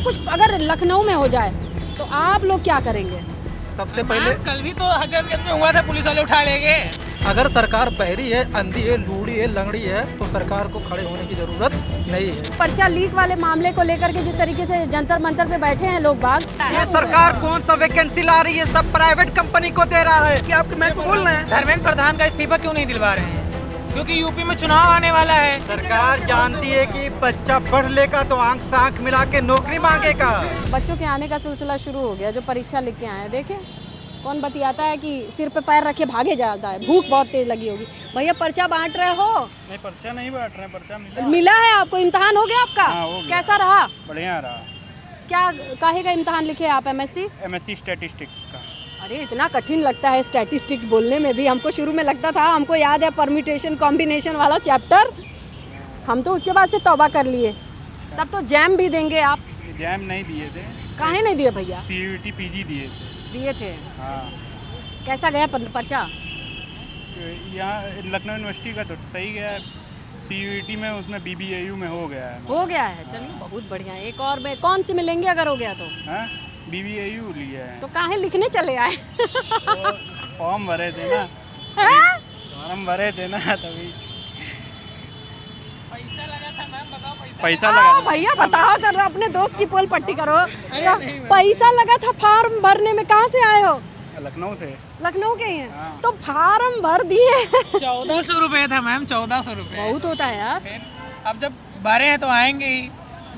कुछ अगर लखनऊ में हो जाए तो आप लोग क्या करेंगे? सबसे पहले कल भी तो हजरतगंज में हुआ था, पुलिस वाले उठा ले गए। अगर सरकार बहरी है, अंधी है, लूड़ी है, लंगड़ी है तो सरकार को खड़े होने की जरूरत नहीं है। पर्चा लीक वाले मामले को लेकर के जिस तरीके से जंतर मंतर पे बैठे हैं लोग बाग, ये सरकार कौन सा वैकेंसी ला रही है? सब प्राइवेट कंपनी को दे रहा है। क्या आपके मैं को बोल रहे हैं? धर्मेंद्र प्रधान का इस्तीफा क्यों नहीं दिलवा रहे हैं? क्योंकि यूपी में चुनाव आने वाला है। सरकार जानती है कि बच्चा पढ़ लेगा तो आंख से आंख मिला के नौकरी मांगेगा। बच्चों के आने का सिलसिला शुरू हो गया, जो परीक्षा लिख के आए हैं। देखे कौन बतियाता है कि सिर पे पैर रखे भागे जाता है, भूख बहुत तेज लगी होगी। भैया पर्चा बांट रहे हो? नहीं, पर्चा नहीं बांट रहे हैं, पर्चा मिला है आपको? इम्तिहान हो गया आपका? हाँ, हो गया। कैसा रहा? बढ़िया रहा। क्या काहे का इम्तिहान लिखे आप? एमएससी स्टैटिस्टिक्स का। अरे इतना कठिन लगता है स्टैटिस्टिक्स बोलने में भी। हमको शुरू में लगता था, हमको याद है परम्यूटेशन कॉम्बिनेशन वाला चैप्टर, हम तो उसके बाद से तौबा कर लिए। तब तो जैम भी देंगे आप? एग्जाम नहीं दिए थे। काहे नहीं दिए भैया? CUET PG दिए थे। हाँ। कैसा गया पर्चा? यहाँ लखनऊ यूनिवर्सिटी का तो सही गया, CUET में उसमें BBAU में हो गया है। हो गया है, चलिए बहुत बढ़िया। एक और में कौन सी मिलेंगे अगर हो गया तो? हाँ, BBAU लिया है। तो काहे लिखने चले आए? तो फॉर्म भरे थे ना, हैं? फॉर्म भरे थे ना, तभी पैसा लगा था मैम, बताओ पैसा। पैसा लगा था। भैया बताओ जरा, अपने दोस्त की पोल पट्टी करो। पैसा लगा था फॉर्म भरने में? कहाँ से आए हो? लखनऊ से। लखनऊ के ही हैं? हाँ। तो फार्म भर दिए? 1400 रुपये था मैम, 1400 रुपये। बहुत होता है यार। अब जब भरे हैं तो आएंगे ही।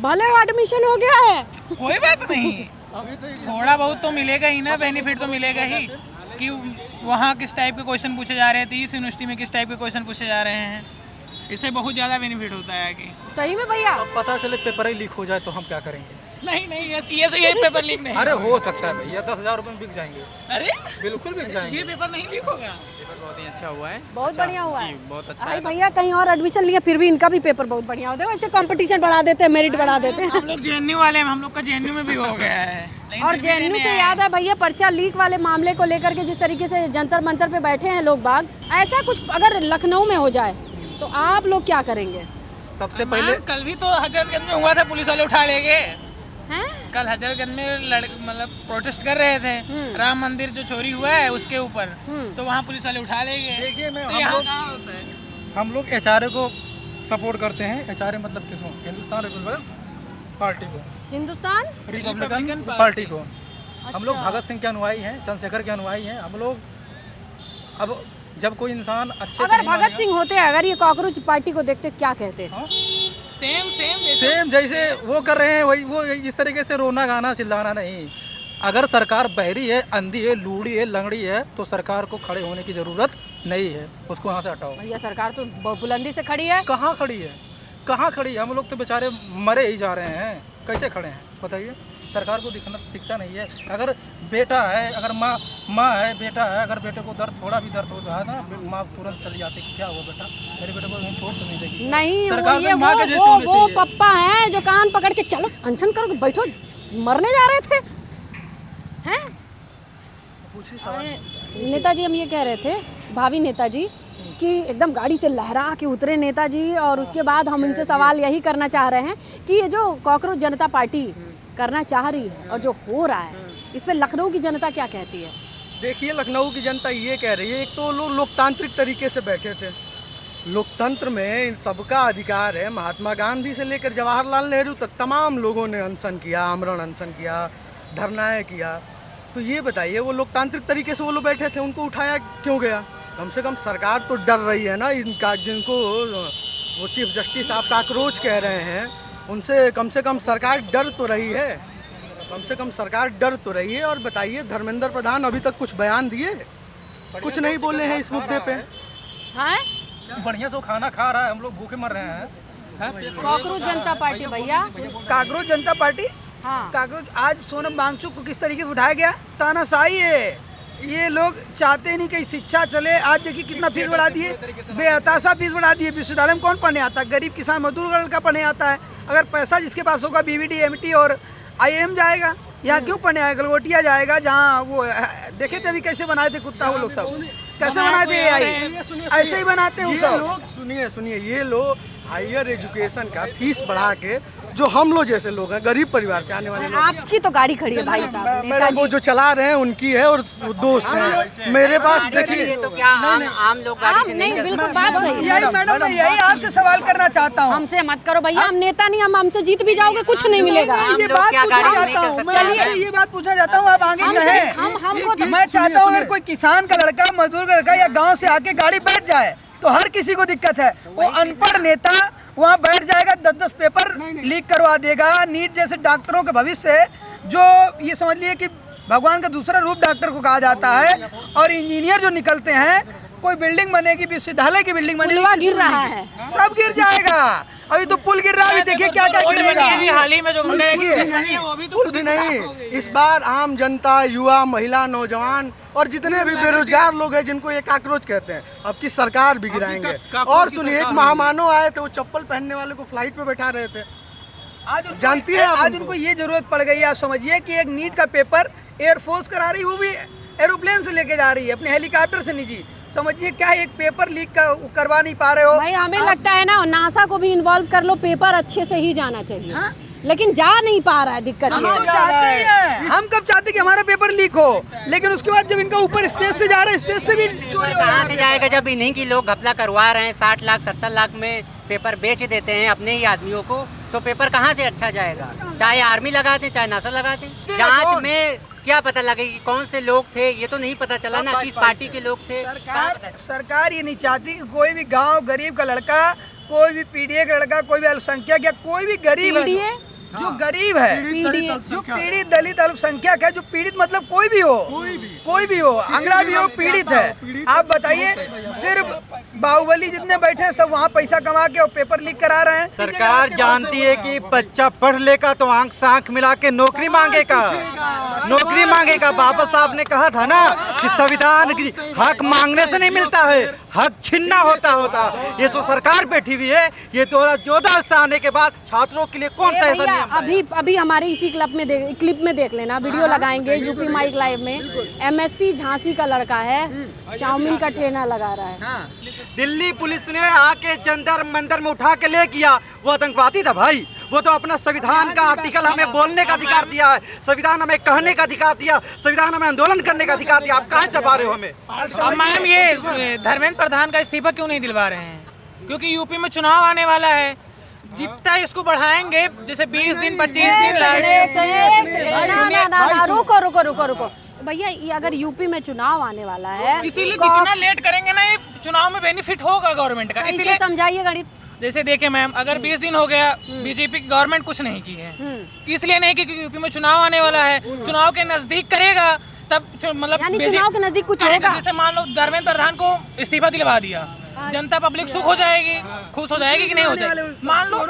भले एडमिशन हो गया है। कोई बात नहीं, थोड़ा बहुत तो मिलेगा ही ना, बेनिफिट तो मिलेगा ही कि वहाँ किस टाइप के क्वेश्चन पूछे जा रहे थे, इस यूनिवर्सिटी में किस टाइप के क्वेश्चन पूछे जा रहे हैं। इससे बहुत ज़्यादा बेनिफिट होता है कि सही में भैया? अब पता चले पेपर ही लीक हो जाए तो हम क्या करेंगे? नहीं ये पेपर लीक नहीं। अरे हो सकता है भैया, 10,000 रुपये में बिक जाएंगे। अरे बिल्कुल बिक जाएंगे। ये पेपर नहीं लीक होगा। पेपर बहुत ही अच्छा हुआ है। बहुत बढ़िया हुआ है। बहुत अच्छा अरे भैया कहीं और एडमिशन लिया फिर भी इनका भी पेपर बहुत बढ़िया होता है। वैसे कंपटीशन बढ़ा देते हैं, मेरिट बढ़ा देते हैं। हम लोग JNU वाले हैं, हम लोग का JNU में भी हो गया है। लेकिन और फिर भी JNU देने से आए याद है भैया, पर्चा लीक वाले मामले को लेकर के जिस तरीके से जंतर मंतर पे बैठे हैं लोग बाग, ऐसा कुछ अगर लखनऊ में हो जाए तो आप लोग क्या करेंगे? सबसे हैं। पहले मैम, कल भी तो हजरतगंज में हुआ था, पुलिस वाले उठा ले गए। हैं? कल हजरतगंज में मतलब प्रोटेस्ट कर रहे थे, राम मंदिर जो चोरी हुआ है उसके ऊपर, तो वहाँ पुलिस वाले उठा ले गए। देखिए मैं, तो यहाँ कहाँ होता है? हम लोग HRA को सपोर्ट करते हैं। HRA मतलब किसको? हिंदुस्तान रिपब्लिकन पार्टी को, हिंदुस्तान रिपब्लिकन पार्टी को। हम लोग भगत सिंह के अनुयायी हैं, चंद्रशेखर के अनुयायी हैं। हम लोग अब जब कोई इंसान अच्छे से अगर नहीं भगत मानेगा- सिंह होते, अगर ये कॉकरोच पार्टी को देखते क्या कहते? हाँ? सेम जैसे वो कर रहे हैं वही, वो इस तरीके से रोना गाना चिल्लाना नहीं। अगर सरकार बहरी है, अंधी है, लूड़ी है, लंगड़ी है तो सरकार को खड़े होने की जरूरत नहीं है, उसको यहाँ से हटाओ। भैया सरकार तो बुलंदी से खड़ी है। कहाँ खड़ी है? कहाँ खड़ी है? हम लोग तो बेचारे मरे ही जा रहे हैं, कैसे खड़े हैं बताइए? सरकार को दिखता नहीं है। अगर बेटा है, अगर माँ है, बेटा है, अगर बेटे को दर्द, थोड़ा भी दर्द होता है ना, माँ तुरंत चली जाती है कि क्या हुआ बेटा, मेरे बेटे को कहीं छोड़ तो नहीं देगी। नहीं, सरकार ये तो माँ के जैसे होनी वो चाहिए। पप्पा हैं जो कान पकड़ के चलो अनशन करो, बैठो, मरने जा रहे थे हैं? पूछिए सवाल। नेताजी हम ये कह रहे थे, भावी नेताजी, कि एकदम गाड़ी से लहरा के उतरे नेताजी, और उसके बाद हम इनसे सवाल यही करना चाह रहे हैं कि ये जो कॉकरोच जनता पार्टी करना चाह रही है और जो हो रहा है, इस पे लखनऊ की जनता क्या कहती है? देखिए, लखनऊ की जनता ये कह रही है, एक तो लोग लोकतांत्रिक तरीके से बैठे थे। लोकतंत्र में इन सबका अधिकार है। महात्मा गांधी से लेकर जवाहरलाल नेहरू तक तमाम लोगों ने अनशन किया, आमरण अनशन किया, धरनाएं किया। तो ये बताइए, वो लोकतांत्रिक तरीके से वो लोग बैठे थे, उनको उठाया क्यों गया? कम से कम सरकार तो डर रही है ना इनका, जिनको वो चीफ जस्टिस साहब काकरोच कह रहे हैं, उनसे कम से कम सरकार डर तो रही है। कम से कम सरकार डर तो रही है। और बताइए, धर्मेंद्र प्रधान अभी तक कुछ बयान दिए? कुछ नहीं बोले हैं इस मुद्दे पे। हाँ, बढ़िया से खाना खा रहा है, हम लोग भूखे मर रहे हैं। कॉकरोच जनता पार्टी भैया। काकरोच जनता पार्टी, हाँ, काकरोच आज सोनम वांगचुक को किस तरीके से उठाया गया? तानाशाही है। ये लोग चाहते नहीं कि शिक्षा चले। आज देखिए कितना फीस बढ़ा दिए, बेहताशा फीस बढ़ा दिए। विश्वविद्यालय में कौन पढ़ने आता है? गरीब किसान मजदूर वर्ग का पढ़ने आता है। अगर पैसा जिसके पास होगा BVD, MT और IIM जाएगा। यहाँ क्यों पढ़ने आएगा? गलगोटिया जाएगा, जहाँ वो देखे थे अभी कैसे बनाए थे कुत्ता वो लोग सब, कैसे बनाए थे AI, ऐसे ही बनाते हैं वो सब। सुनिए, ये लोग हायर एजुकेशन का फीस बढ़ा के जो हम लोग जैसे लोग हैं, गरीब परिवार से आने वाले लोग, आपकी तो गाड़ी खड़ी है भाई साहब, मैडम वो जो चला रहे हैं उनकी है और दोस्त हैं मेरे पास। देखिए तो क्या आम लोग गाड़ी से नहीं, बिल्कुल बात सही है। यही मैडम मैं यही आपसे सवाल करना चाहता हूँ। हमसे मत करो भैया, हम नेता नहीं, हम हमसे जीत भी जाओगे कुछ नहीं मिलेगा। आम ये लोग बात क्या पूछना गाड़ी नहीं चाहता कर हूँ, सकते मैं आपसे ये बात पूछना चाहता हूँ, आप आगे कहें। हमको तो मैं चाहता हूँ अगर कोई किसान का लड़का, मजदूर का लड़का या गांव से आके गाड़ी बैठ जाए तो हर किसी को दिक्कत है। वो अनपढ़ नेता वहाँ बैठ जाएगा, 10-10 पेपर लीक करवा देगा। नीट जैसे डॉक्टरों के भविष्य है, जो ये समझ लिए कि भगवान का दूसरा रूप डॉक्टर को कहा जाता है। और इंजीनियर जो निकलते हैं, कोई बिल्डिंग बनेगी, विश्वविद्यालय की बिल्डिंग बनेगी, पुलवा गिर रहा है, सब गिर जाएगा। अभी तो पुल गिर रहा है, अभी देखिए क्या क्या गिरेगा। हाल ही में जो गंगा एक्सप्रेस बनी है वो भी तो कुछ भी नहीं। इस बार आम जनता, युवा, महिला, नौजवान और जितने भी बेरोजगार लोग हैं जिनको ये काकरोच कहते हैं, अब की सरकार भी गिराएंगे। और सुनिए, एक महामानव आए थे, वो चप्पल पहनने वाले को फ्लाइट पे बैठा रहे थे। जानती है आज उनको ये जरूरत पड़ गई है। आप समझिए कि एक नीट का पेपर एयरफोर्स करा रही, वो भी एरोप्लेन से लेके जा रही है, अपने हेलीकॉप्टर से निजी। समझिए क्या एक पेपर लीक करवा नहीं पा रहे हो भाई। हमें लगता है ना नासा को भी इन्वॉल्व कर लो, पेपर अच्छे से ही जाना चाहिए। लेकिन जा नहीं पा रहा है, दिक्कत ये हम है। चाहते ही हैं, हम कब चाहते कि हमारा पेपर लीक हो, लेकिन उसके बाद जब इनका ऊपर स्पेस से जा रहा है, स्पेस से भी चोरी हो कहाँ से जाएगा जब इन्हीं की लोग घपला करवा रहे हैं। 60 लाख 70 लाख में पेपर बेच देते हैं अपने ही आदमियों को, तो पेपर कहाँ से अच्छा जाएगा। चाहे आर्मी लगा दें, चाहे नासा लगा दें। जांच में क्या पता लगेगी कौन से लोग थे, ये तो नहीं पता चला ना किस पार्टी के लोग थे। सरकार ये नहीं चाहती कि कोई भी गांव गरीब का लड़का, कोई भी पीडीए का लड़का, कोई भी अल्पसंख्यक या कोई भी गरीब है, जो गरीब है, जो पीड़ित दलित अल्पसंख्यक है, जो पीड़ित मतलब कोई भी हो, अंगड़ा भी हो, पीड़ित है। आप बताइए, सिर्फ बाहुबली जितने बैठे हैं सब वहाँ पैसा कमा के और पेपर लीक करा रहे हैं। सरकार जानती है कि बच्चा पढ़ लेगा तो आंख से आंख मिला के नौकरी मांगेगा। बाबा साहब ने कहा था ना कि संविधान की हक मांगने से नहीं मिलता है, हक छीनना होता। ये जो सरकार बैठी हुई है, ये 2014 से आने के बाद छात्रों के लिए कौन सा ऐसा नियम है? अभी हमारे इसी क्लिप में देख लेना, वीडियो लगाएंगे यूपी माइक लाइव में। एमएससी झांसी का लड़का है, चाउमीन का ठेला लगा रहा है। दिल्ली पुलिस ने आके जंतर मंतर में उठा के ले किया, वो आतंकवादी था भाई। वो तो अपना संविधान का आर्टिकल हमें बोलने का अधिकार दिया है, संविधान हमें कहने का अधिकार दिया, संविधान हमें आंदोलन करने का अधिकार दिया। आप कहाँ दबा रहे हो हमें? अब मैम ये धर्मेंद्र प्रधान का इस्तीफा क्यों नहीं दिलवा रहे हैं? क्योंकि यूपी में चुनाव आने वाला है, जितना इसको बढ़ाएंगे, जैसे 20 दिन 25 दिन रुको भैया, ये अगर यूपी में चुनाव आने वाला है, इसीलिए जितना लेट करेंगे ना, ये चुनाव में बेनिफिट होगा गवर्नमेंट का। इसीलिए समझाइए गणित। जैसे देखिए मैम, अगर 20 दिन हो गया, बीजेपी की गवर्नमेंट कुछ नहीं की है, इसलिए नहीं की क्योंकि यूपी में चुनाव आने वाला है। चुनाव के नजदीक करेगा तब मतलब चुनाव के नजदीक कुछ होगा। जैसे मान लो धर्मेंद्र प्रधान को इस्तीफा दिलवा दिया, जनता पब्लिक सुख हो जाएगी, खुश हो जाएगी कि नहीं हो जाएगी?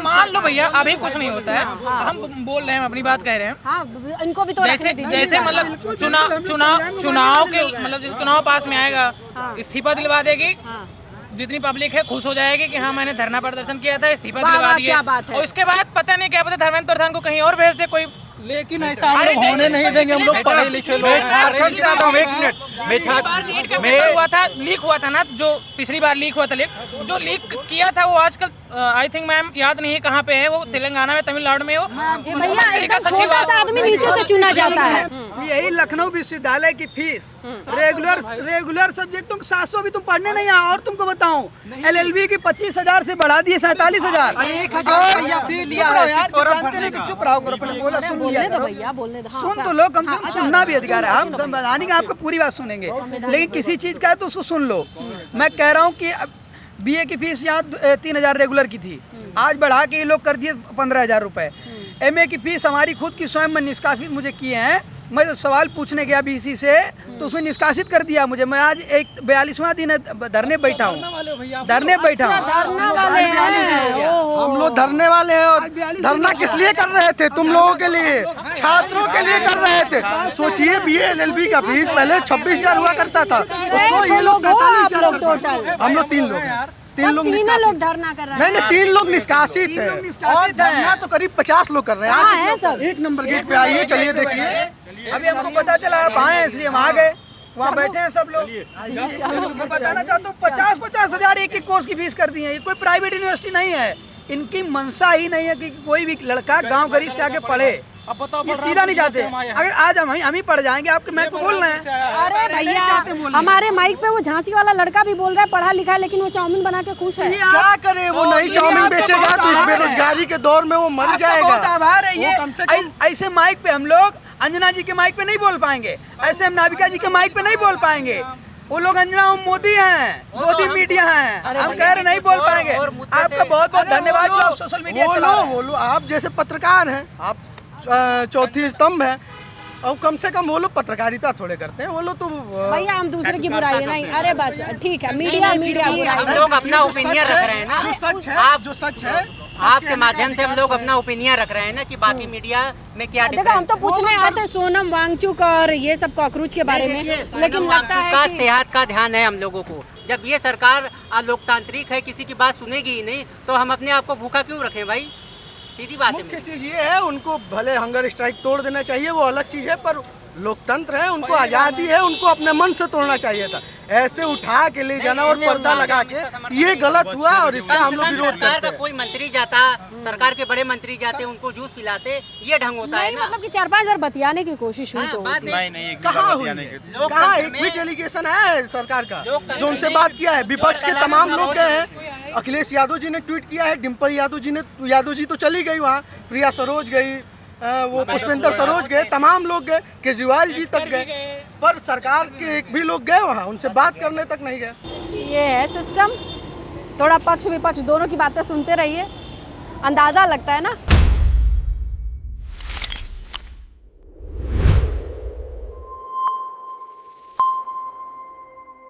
मान लो भैया, अभी कुछ नहीं होता है, हम बोल रहे हैं, अपनी बात कह रहे हैं। हाँ, इनको भी तो जैसे मतलब चुनाव के मतलब जैसे चुनाव पास में आएगा, इस्तीफा दिलवा देगी, जितनी पब्लिक है खुश हो जाएगी कि हाँ मैंने धरना प्रदर्शन किया था, इस्तीफा दिलवा दिया। और उसके बाद पता नहीं क्या पता धर्मेंद्र प्रधान को कहीं और भेज दे कोई। लेकिन ऐसा हम लोग होने नहीं देंगे। हम लोग पढ़े लिखे लोग। लीक हुआ था ना, जो पिछली बार लीक हुआ था, जो लीक किया था वो आजकल आई थिंक मैम याद नहीं है कहाँ पे है, वो तेलंगाना में, तमिलनाडु में हो। आदमी नीचे से चुना जाता है। यही लखनऊ विश्वविद्यालय की फीस रेगुलर सब्जेक्टों को 700 भी तुम पढ़ने नहीं आए। और तुमको बताऊं, LLB की 25,000 से बढ़ा दिए 47,000। चुप रहो करो, पहले बोला सुन लिया करो। सुन तो लो, कम से कम सुनना भी अधिकार है। हम संवैधानिक आपको पूरी बात सुनेंगे, लेकिन किसी चीज का है तो उसको सुन लो। मैं कह रहा हूँ कि BA की फीस यहाँ 3,000 रेगुलर की थी, आज बढ़ा के ये लोग कर दिए 15,000 रुपए। MA की फीस हमारी खुद की स्वयं में निष्कासित मुझे किए हैं। मैं जब सवाल पूछने गया BC से तो उसमें निष्कासित कर दिया मुझे। मैं आज 42वां दिन धरने बैठा हूँ। हम लोग धरने वाले हैं। और धरना किस लिए कर रहे थे? तुम लोगों के लिए, छात्रों के लिए कर रहे थे। सोचिए, BA LLB का फीस पहले 26,000 हुआ करता था, उसको ये लोग 47,000। हम लोग 3 लोग हैं, 3 लोग धरना कर रहे हैं। नहीं 3 लोग निष्कासित हैं और धरना तो करीब 50 लोग कर रहे हैं। सब 1 नंबर गेट पे आइए, चलिए देखिए। अभी हमको पता चला आप आए, इसलिए हम आ गए। वहाँ बैठे हैं सब लोग। मैं बताना चाहता हूँ 50,000 एक कोर्स की फीस कर दी है। ये कोई प्राइवेट यूनिवर्सिटी नहीं है, इनकी मंशा ही नहीं है कि कोई भी लड़का गांव गरीब से आके पढ़े। अब बताओ ये सीधा नहीं जाते। अगर आज हम ही पढ़ जाएंगे, आपके माइक पे बोल रहे हैं। अरे भैया हमारे माइक पे वो झांसी वाला लड़का भी बोल रहा है पढ़ा लिखा है, लेकिन वो चाउमीन बना के खुश है। क्या करे वो, नहीं चाउमीन बेचेगा तो इस बेरोजगारी के दौर में वो मर जाएगा। बहुत आभार है। ये वो कम से कम ऐसे माइक पे हम लोग अंजना जी के माइक पे नहीं बोल पाएंगे, ऐसे हम नाविका जी के माइक पे नहीं बोल पाएंगे। वो लोग अंजना मोदी हैं, मोदी मीडिया हैं, हम कह रहे नहीं बोल पाएंगे। आपका बहुत बहुत धन्यवाद जो आप सोशल मीडिया चला रहे हैं। बोलो आप जैसे पत्रकार हैं, आप चौथी स्तंभ है, और कम से कम वो लोग पत्रकारिता थोड़े करते हैं। वो लोग तो भैया हम दूसरे की बुराई नहीं, अरे बस ठीक है, मीडिया बुराई हम लोग अपना ओपिनियन रख रहे हैं ना, जो सच है, आप जो सच है आपके माध्यम से हम लोग अपना ओपिनियन रख रहे हैं ना कि बाकी मीडिया में क्या देखो हम डिफरेंस तो पूछने आते सोनम वांगचुक और ये सब कॉकरोच के बारे में, लेकिन लगता है का कि सेहत का ध्यान है हम लोगों को। जब ये सरकार अलोकतांत्रिक है, किसी की बात सुनेगी ही नहीं, तो हम अपने आप को भूखा क्यों रखें भाई? सीधी बात है। मुख्य चीज ये है, उनको भले हंगर स्ट्राइक तोड़ देना चाहिए, वो अलग चीज है, पर लोकतंत्र है, उनको आज़ादी है, उनको अपने मन से तोड़ना चाहिए था। ऐसे उठा के ले जाना और पर्दा लगा के, ये गलत हुआ और इसका हम लोग विरोध सरकार करते का हैं। कोई मंत्री जाता, सरकार के बड़े मंत्री जाते, उनको जूस पिलाते, ये ढंग होता है नहीं ना। मतलब कि 4-5 बार बतियाने की कोशिश हुई हाँ, तो बात नहीं। कहाँ हुई है? कहाँ एक भी डेलीगेशन है सरकार का जो उनसे बात किया है? विपक्ष के तमाम लोग गए हैं। अखिलेश यादव जी ने ट्वीट किया है, डिम्पल यादव जी तो चली गई वहाँ, प्रिया सरोज गई, वो पुष्पेंद्र सरोज गए, तमाम लोग गए, केजरीवाल जी तक गए, पर सरकार के एक भी लोग गए वहाँ, उनसे बात करने तक नहीं गए। ये है सिस्टम। थोड़ा पक्ष विपक्ष दोनों की बातें सुनते रहिए, अंदाज़ा लगता है ना।